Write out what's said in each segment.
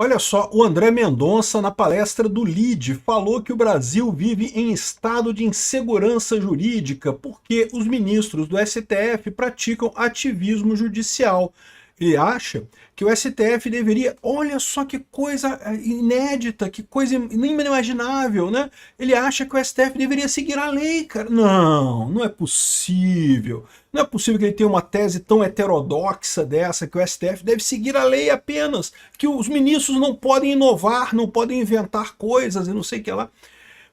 Olha só, o André Mendonça, na palestra do LIDE, falou que o Brasil vive em estado de insegurança jurídica porque os ministros do STF praticam ativismo judicial. Ele acha que o STF deveria, olha só que coisa inédita, que coisa inimaginável, né? Ele acha que o STF deveria seguir a lei, cara. Não, não é possível. Não é possível que ele tenha uma tese tão heterodoxa dessa, que o STF deve seguir a lei apenas, que os ministros não podem inovar, não podem inventar coisas e não sei o que lá.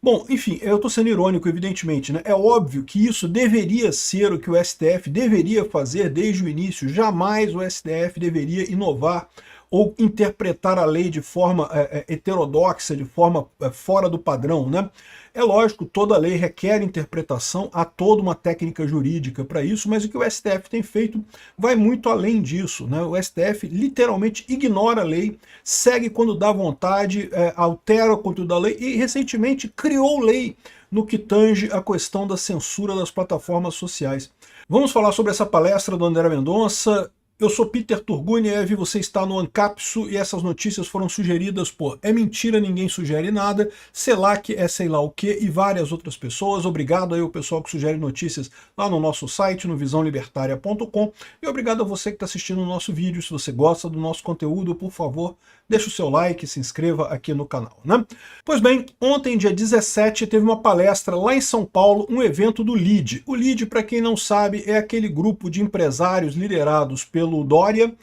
Bom, enfim, eu estou sendo irônico, evidentemente, né? É óbvio que isso deveria ser o que o STF deveria fazer desde o início. Jamais o STF deveria inovar ou interpretar a lei de forma heterodoxa, de forma fora do padrão, né? É lógico, toda lei requer interpretação, há toda uma técnica jurídica para isso, mas o que o STF tem feito vai muito além disso, né? O STF literalmente ignora a lei, segue quando dá vontade, altera o conteúdo da lei e recentemente criou lei no que tange a questão da censura das plataformas sociais. Vamos falar sobre essa palestra do André Mendonça. Eu sou Peter Turguniev, você está no Ancapsu e essas notícias foram sugeridas por É Mentira, Ninguém Sugere Nada, Selac é sei lá o que e várias outras pessoas. Obrigado aí ao pessoal que sugere notícias lá no nosso site, no visãolibertaria.com, e obrigado a você que está assistindo o nosso vídeo. Se você gosta do nosso conteúdo, por favor, deixa o seu like e se inscreva aqui no canal, né? Pois bem, ontem, dia 17, teve uma palestra lá em São Paulo, um evento do LIDE. O LIDE, para quem não sabe, é aquele grupo de empresários liderados pelo Dória,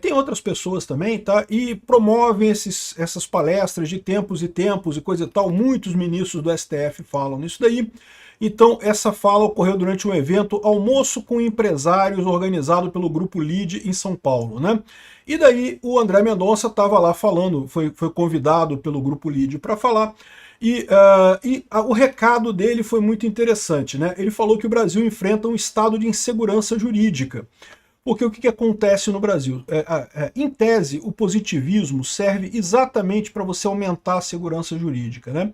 tem outras pessoas também, tá? E promovem essas palestras de tempos e tempos e coisa e tal. Muitos ministros do STF falam nisso daí. Então, essa fala ocorreu durante um evento Almoço com Empresários, organizado pelo Grupo LIDE em São Paulo, né? E daí o André Mendonça estava lá falando, foi convidado pelo Grupo LIDE para falar, o recado dele foi muito interessante, né? Ele falou que o Brasil enfrenta um estado de insegurança jurídica. Porque o que acontece no Brasil? Em tese, o positivismo serve exatamente para você aumentar a segurança jurídica, né?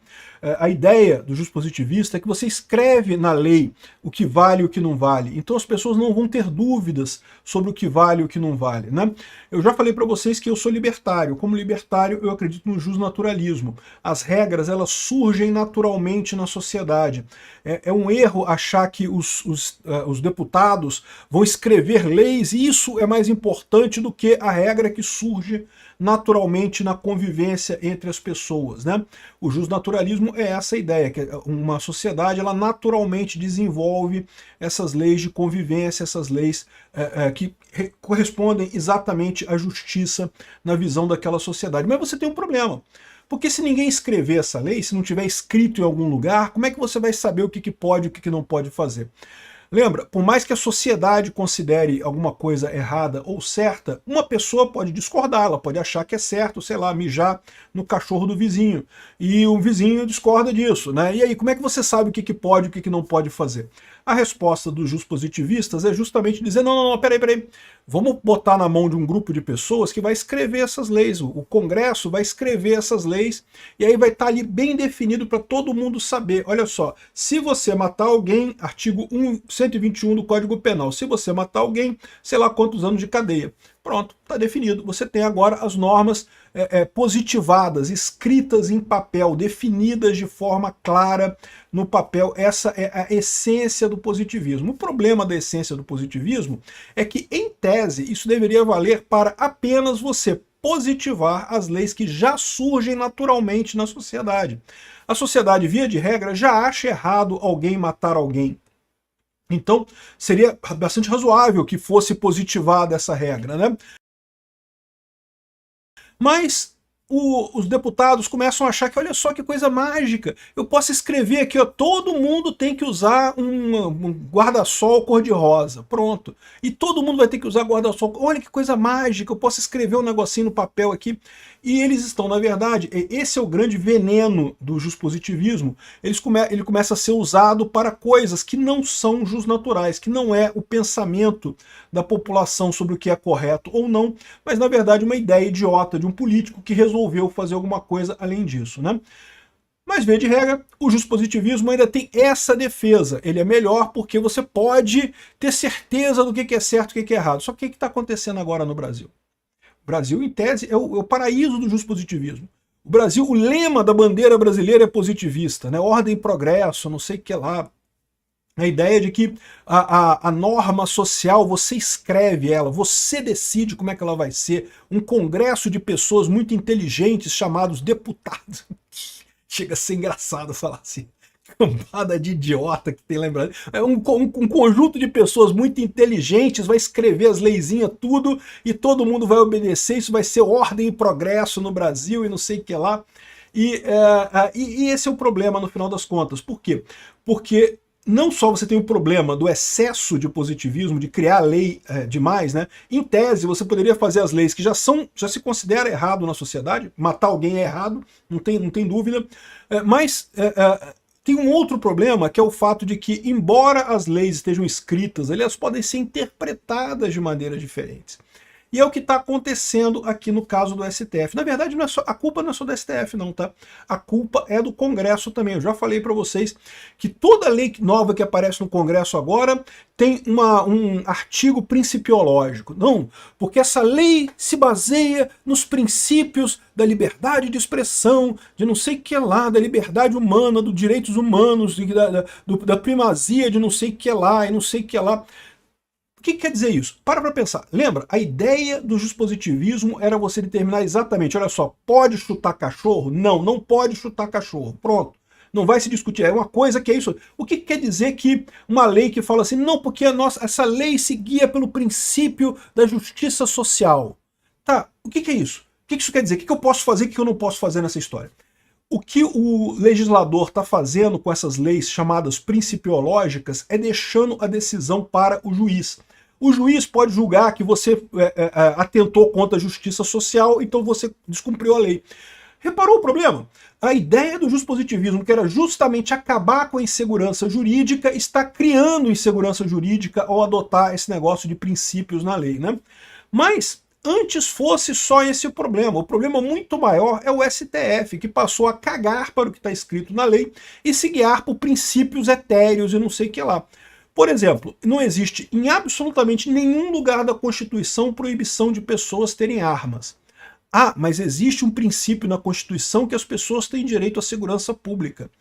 A ideia do justpositivista é que você escreve na lei o que vale e o que não vale. Então as pessoas não vão ter dúvidas sobre o que vale e o que não vale, né? Eu já falei para vocês que eu sou libertário. Como libertário, eu acredito no justnaturalismo. As regras, elas surgem naturalmente na sociedade. É um erro achar que os deputados vão escrever leis, e isso é mais importante do que a regra que surge naturalmente na convivência entre as pessoas, né? O justnaturalismo é essa ideia, que uma sociedade ela naturalmente desenvolve essas leis de convivência, essas leis que correspondem exatamente à justiça na visão daquela sociedade. Mas você tem um problema. Porque se ninguém escrever essa lei, se não tiver escrito em algum lugar, como é que você vai saber o que pode e o que não pode fazer? Lembra, por mais que a sociedade considere alguma coisa errada ou certa, uma pessoa pode discordar, ela pode achar que é certo, sei lá, mijar no cachorro do vizinho. E o vizinho discorda disso, né? E aí, como é que você sabe o que pode e o que não pode fazer? A resposta dos justpositivistas é justamente dizer, não, peraí, vamos botar na mão de um grupo de pessoas que vai escrever essas leis, o Congresso vai escrever essas leis, e aí vai estar ali bem definido para todo mundo saber, olha só, se você matar alguém, artigo 121 do Código Penal, se você matar alguém, sei lá quantos anos de cadeia. Pronto, está definido. Você tem agora as normas positivadas, escritas em papel, definidas de forma clara no papel. Essa é a essência do positivismo. O problema da essência do positivismo é que, em tese, isso deveria valer para apenas você positivar as leis que já surgem naturalmente na sociedade. A sociedade, via de regra, já acha errado alguém matar alguém. Então, seria bastante razoável que fosse positivada essa regra, né? Mas os deputados começam a achar que, olha só que coisa mágica, eu posso escrever aqui, ó, todo mundo tem que usar um guarda-sol cor-de-rosa, pronto. E todo mundo vai ter que usar guarda-sol, olha que coisa mágica, eu posso escrever um negocinho no papel aqui. E eles estão, na verdade, esse é o grande veneno do justpositivismo, ele começa a ser usado para coisas que não são justnaturais, que não é o pensamento da população sobre o que é correto ou não, mas na verdade uma ideia idiota de um político que resolveu fazer alguma coisa além disso, né? Mas, via de regra, o justpositivismo ainda tem essa defesa. Ele é melhor porque você pode ter certeza do que é certo e o que é errado. Só que o que está acontecendo agora no Brasil? O Brasil, em tese, é o paraíso do justpositivismo. O Brasil, o lema da bandeira brasileira é positivista, né? Ordem e progresso, não sei o que lá. A ideia de que a norma social, você escreve ela, você decide como é que ela vai ser. Um congresso de pessoas muito inteligentes chamados deputados. Chega a ser engraçado falar assim. Cambada de idiota que tem lembrado. É um conjunto de pessoas muito inteligentes vai escrever as leizinhas tudo e todo mundo vai obedecer. Isso vai ser ordem e progresso no Brasil e não sei o que lá. E esse é o problema no final das contas. Por quê? Porque não só você tem o problema do excesso de positivismo, de criar lei demais, né? Em tese, você poderia fazer as leis que já se considera errado na sociedade, matar alguém é errado, não tem dúvida, mas tem um outro problema, que é o fato de que, embora as leis estejam escritas, elas podem ser interpretadas de maneiras diferentes. E é o que está acontecendo aqui no caso do STF. Na verdade, a culpa não é só do STF, não, tá? A culpa é do Congresso também. Eu já falei para vocês que toda lei nova que aparece no Congresso agora tem um artigo principiológico. Não, porque essa lei se baseia nos princípios da liberdade de expressão, de não sei o que lá, da liberdade humana, dos direitos humanos, da primazia de não sei o que lá e não sei o que lá. O que quer dizer isso? Para pensar. Lembra? A ideia do justpositivismo era você determinar exatamente, olha só, pode chutar cachorro? Não, não pode chutar cachorro. Pronto. Não vai se discutir. É uma coisa que é isso. O que quer dizer que uma lei que fala assim, não, porque essa lei se guia pelo princípio da justiça social. Tá, o que é isso? O que isso quer dizer? O que eu posso fazer e o que eu não posso fazer nessa história? O que o legislador está fazendo com essas leis chamadas principiológicas é deixando a decisão para o juiz. O juiz pode julgar que você atentou contra a justiça social, então você descumpriu a lei. Reparou o problema? A ideia do justpositivismo, que era justamente acabar com a insegurança jurídica, está criando insegurança jurídica ao adotar esse negócio de princípios na lei, né? Mas antes fosse só esse o problema muito maior é o STF, que passou a cagar para o que está escrito na lei e se guiar por princípios etéreos e não sei o que lá. Por exemplo, não existe em absolutamente nenhum lugar da Constituição proibição de pessoas terem armas. Ah, mas existe um princípio na Constituição que as pessoas têm direito à segurança pública.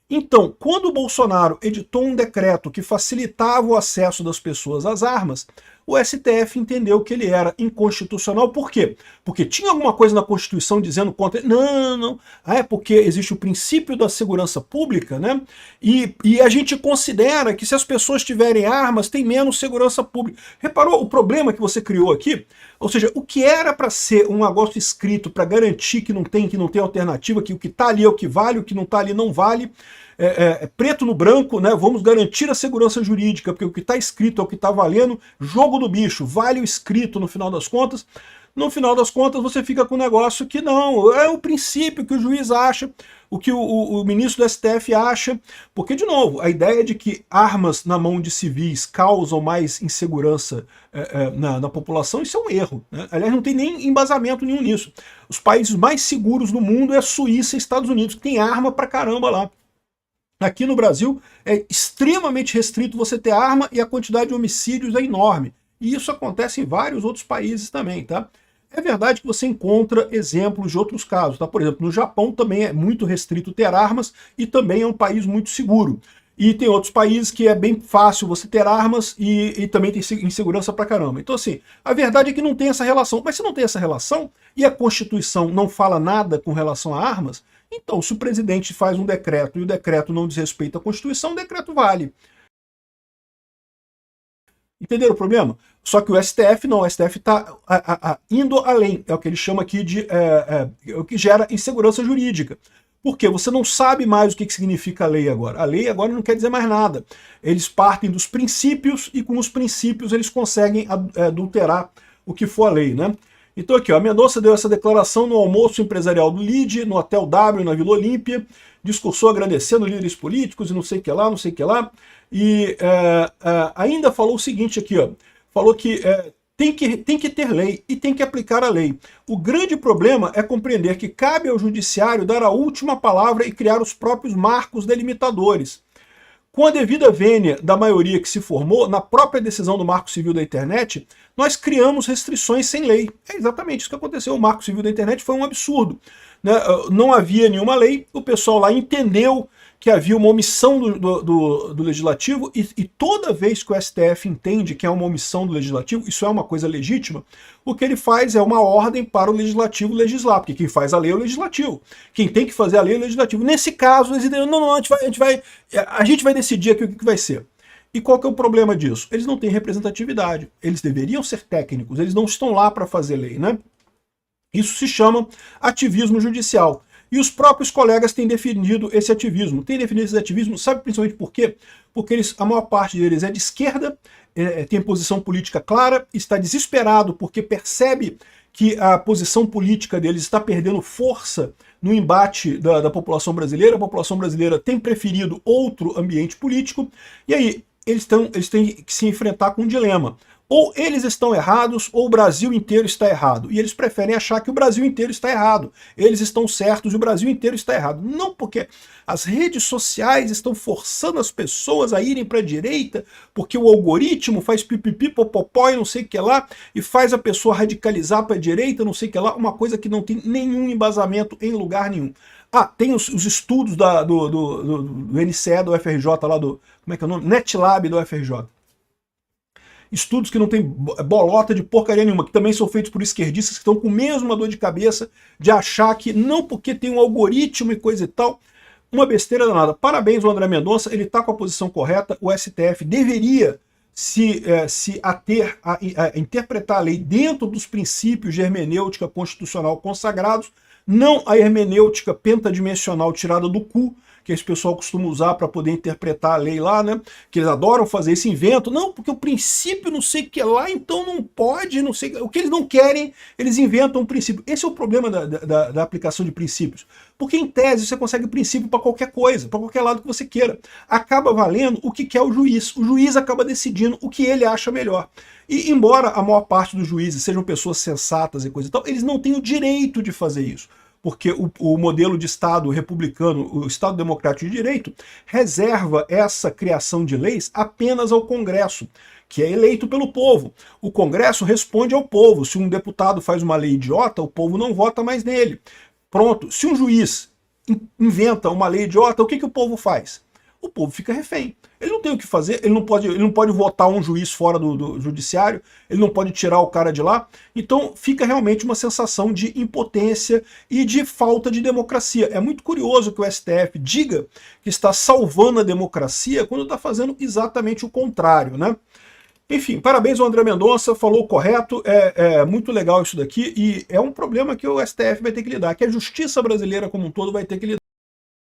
Então, quando o Bolsonaro editou um decreto que facilitava o acesso das pessoas às armas, o STF entendeu que ele era inconstitucional. Por quê? Porque tinha alguma coisa na Constituição dizendo contra... Não. É porque existe o princípio da segurança pública, né? E a gente considera que se as pessoas tiverem armas, tem menos segurança pública. Reparou o problema que você criou aqui? Ou seja, o que era para ser um negócio escrito para garantir que não tem alternativa, que o que está ali é o que vale, o que não está ali não vale, preto no branco, né? Vamos garantir a segurança jurídica, porque o que está escrito é o que está valendo, jogo do bicho, vale o escrito no final das contas. No final das contas você fica com um negócio que não, é o princípio que o juiz acha, o que o ministro do STF acha, porque, de novo, a ideia de que armas na mão de civis causam mais insegurança na população, isso é um erro, né? Aliás, não tem nem embasamento nenhum nisso. Os países mais seguros do mundo é a Suíça e Estados Unidos, que tem arma pra caramba lá. Aqui no Brasil é extremamente restrito você ter arma e a quantidade de homicídios é enorme. E isso acontece em vários outros países também, tá? É verdade que você encontra exemplos de outros casos, tá? Por exemplo, no Japão também é muito restrito ter armas e também é um país muito seguro. E tem outros países que é bem fácil você ter armas e também tem insegurança pra caramba. Então, assim, a verdade é que não tem essa relação. Mas se não tem essa relação e a Constituição não fala nada com relação a armas, então, se o presidente faz um decreto e o decreto não diz respeito à Constituição, o decreto vale. Entenderam o problema? Só que o STF não, o STF está indo além, é o que ele chama aqui de o que gera insegurança jurídica. Porque você não sabe mais o que significa a lei agora. A lei agora não quer dizer mais nada. Eles partem dos princípios e com os princípios eles conseguem adulterar o que for a lei, né? Então aqui, ó, a Mendonça deu essa declaração no almoço empresarial do LIDE, no Hotel W, na Vila Olímpia, discursou agradecendo líderes políticos e não sei o que lá, não sei o que lá, e ainda falou o seguinte aqui, ó, falou que tem que ter lei e tem que aplicar a lei. O grande problema é compreender que cabe ao judiciário dar a última palavra e criar os próprios marcos delimitadores. Com a devida vênia da maioria que se formou, na própria decisão do Marco Civil da Internet, nós criamos restrições sem lei. É exatamente isso que aconteceu. O Marco Civil da Internet foi um absurdo, né? Não havia nenhuma lei, o pessoal lá entendeu que havia uma omissão do Legislativo, e toda vez que o STF entende que é uma omissão do Legislativo, isso é uma coisa legítima, o que ele faz é uma ordem para o Legislativo legislar, porque quem faz a lei é o Legislativo. Quem tem que fazer a lei é o Legislativo. Nesse caso, eles entenderam, não, a gente vai decidir aqui o que vai ser. E qual que é o problema disso? Eles não têm representatividade. Eles deveriam ser técnicos, eles não estão lá para fazer lei, né? Isso se chama ativismo judicial. E os próprios colegas têm definido esse ativismo. Têm definido esse ativismo, sabe principalmente por quê? Porque a maior parte deles é de esquerda, tem posição política clara, está desesperado porque percebe que a posição política deles está perdendo força no embate da população brasileira. A população brasileira tem preferido outro ambiente político, e aí eles têm que se enfrentar com um dilema. Ou eles estão errados, ou o Brasil inteiro está errado. E eles preferem achar que o Brasil inteiro está errado. Eles estão certos e o Brasil inteiro está errado. Não, porque as redes sociais estão forçando as pessoas a irem para a direita, porque o algoritmo faz pipipi, popopó e não sei o que lá, e faz a pessoa radicalizar para a direita, não sei o que lá, uma coisa que não tem nenhum embasamento em lugar nenhum. Ah, tem os estudos do NCE, do FRJ, lá do, como é que é o nome? NetLab do FRJ. Estudos que não tem bolota de porcaria nenhuma, que também são feitos por esquerdistas que estão com a mesma dor de cabeça de achar que não porque tem um algoritmo e coisa e tal, uma besteira danada. Parabéns ao André Mendonça, ele está com a posição correta, o STF deveria se ater a interpretar a lei dentro dos princípios de hermenêutica constitucional consagrados, não a hermenêutica pentadimensional tirada do cu, que esse pessoal costuma usar para poder interpretar a lei lá, né? Que eles adoram fazer esse invento. Não, porque o princípio não sei o que é lá, então não pode, não sei o que eles não querem, eles inventam um princípio. Esse é o problema da aplicação de princípios. Porque em tese você consegue princípio para qualquer coisa, para qualquer lado que você queira. Acaba valendo o que quer o juiz. O juiz acaba decidindo o que ele acha melhor. E embora a maior parte dos juízes sejam pessoas sensatas e coisa e tal, eles não têm o direito de fazer isso. Porque o modelo de Estado republicano, o Estado democrático de direito, reserva essa criação de leis apenas ao Congresso, que é eleito pelo povo. O Congresso responde ao povo. Se um deputado faz uma lei idiota, o povo não vota mais nele. Pronto. Se um juiz inventa uma lei idiota, o que o povo faz? O povo fica refém. Ele não tem o que fazer, ele não pode votar um juiz fora do judiciário, ele não pode tirar o cara de lá. Então fica realmente uma sensação de impotência e de falta de democracia. É muito curioso que o STF diga que está salvando a democracia quando está fazendo exatamente o contrário, né? Enfim, parabéns ao André Mendonça, falou correto, é muito legal isso daqui, e é um problema que o STF vai ter que lidar, que a justiça brasileira como um todo vai ter que lidar.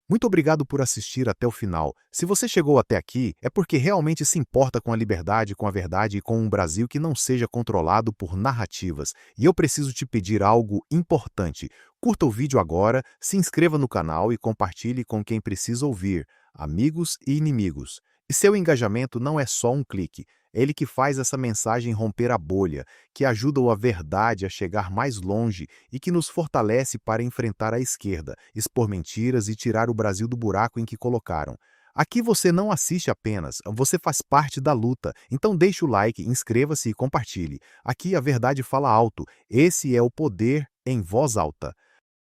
Muito obrigado por assistir até o final. Se você chegou até aqui, é porque realmente se importa com a liberdade, com a verdade e com um Brasil que não seja controlado por narrativas. E eu preciso te pedir algo importante. Curta o vídeo agora, se inscreva no canal e compartilhe com quem precisa ouvir, amigos e inimigos. E seu engajamento não é só um clique. É ele que faz essa mensagem romper a bolha, que ajuda a verdade a chegar mais longe e que nos fortalece para enfrentar a esquerda, expor mentiras e tirar o Brasil do buraco em que colocaram. Aqui você não assiste apenas, você faz parte da luta. Então deixe o like, inscreva-se e compartilhe. Aqui a verdade fala alto. Esse é o poder em voz alta.